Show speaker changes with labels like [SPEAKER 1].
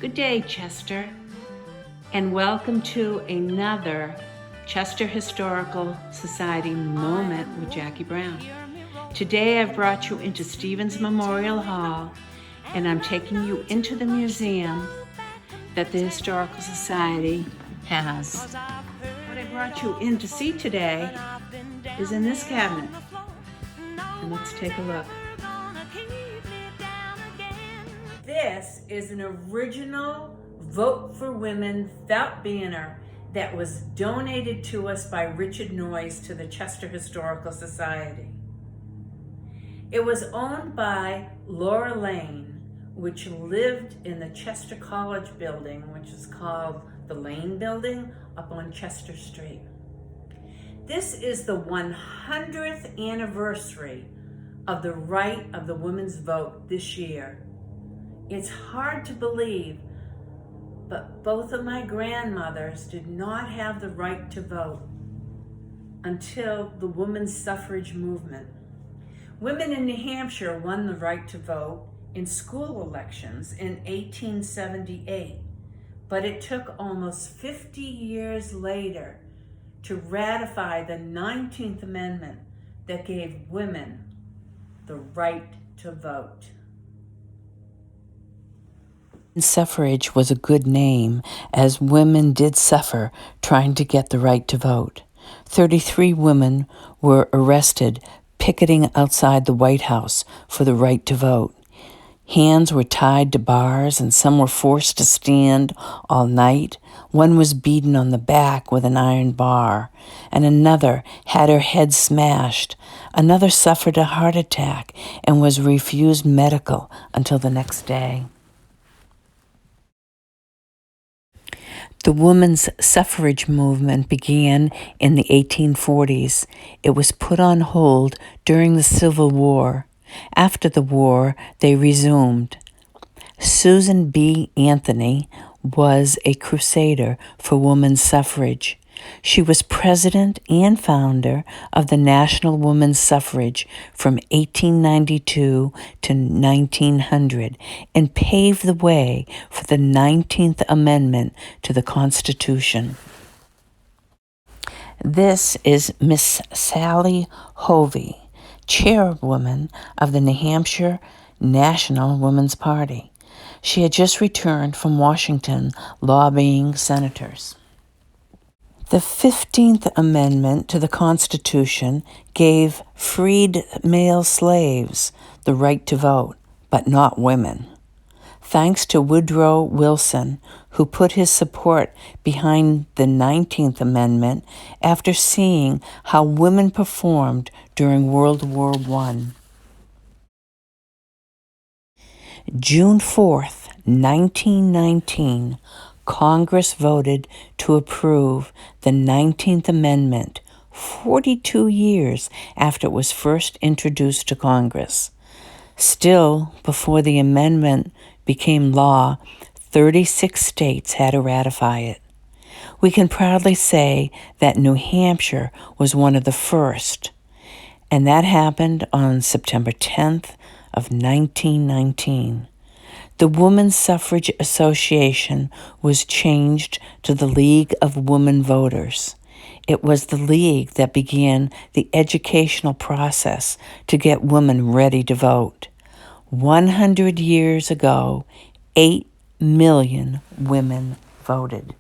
[SPEAKER 1] Good day, Chester, and welcome to another Chester Historical Society moment with Jackie Brown. Today I've brought you into Stevens Memorial Hall, and I'm taking you into the museum that the Historical Society has. What I brought you in to see today is in this cabinet, and let's take a look. This is an original Vote for Women felt banner that was donated to us by Richard Noyes to the Chester Historical Society. It was owned by Laura Lane, which lived in the Chester College building, which is called the Lane Building, up on Chester Street. This is the 100th anniversary of the right of the women's vote this year. It's hard to believe, but both of my grandmothers did not have the right to vote until the women's suffrage movement. Women in New Hampshire won the right to vote in school elections in 1878, but it took almost 50 years later to ratify the 19th Amendment that gave women the right to vote.
[SPEAKER 2] Suffrage was a good name, as women did suffer trying to get the right to vote. 33 women were arrested picketing outside the White House for the right to vote. Hands were tied to bars and some were forced to stand all night. One was beaten on the back with an iron bar, and another had her head smashed. Another suffered a heart attack and was refused medical until the next day. The women's suffrage movement began in the 1840s. It was put on hold during the Civil War. After the war, they resumed. Susan B. Anthony was a crusader for women's suffrage. She was president and founder of the National Women's Suffrage from 1892 to 1900 and paved the way for the 19th Amendment to the Constitution. This is Miss Sally Hovey, chairwoman of the New Hampshire National Women's Party. She had just returned from Washington lobbying senators. The 15th Amendment to the Constitution gave freed male slaves the right to vote, but not women. Thanks to Woodrow Wilson, who put his support behind the 19th Amendment after seeing how women performed during World War I. June 4th, 1919, Congress voted to approve the 19th Amendment 42 years after it was first introduced to Congress. Still, before the amendment became law, 36 states had to ratify it. We can proudly say that New Hampshire was one of the first, and that happened on September 10th of 1919. The Women's Suffrage Association was changed to the League of Women Voters. It was the league that began the educational process to get women ready to vote. 100 years ago, 8 million women voted.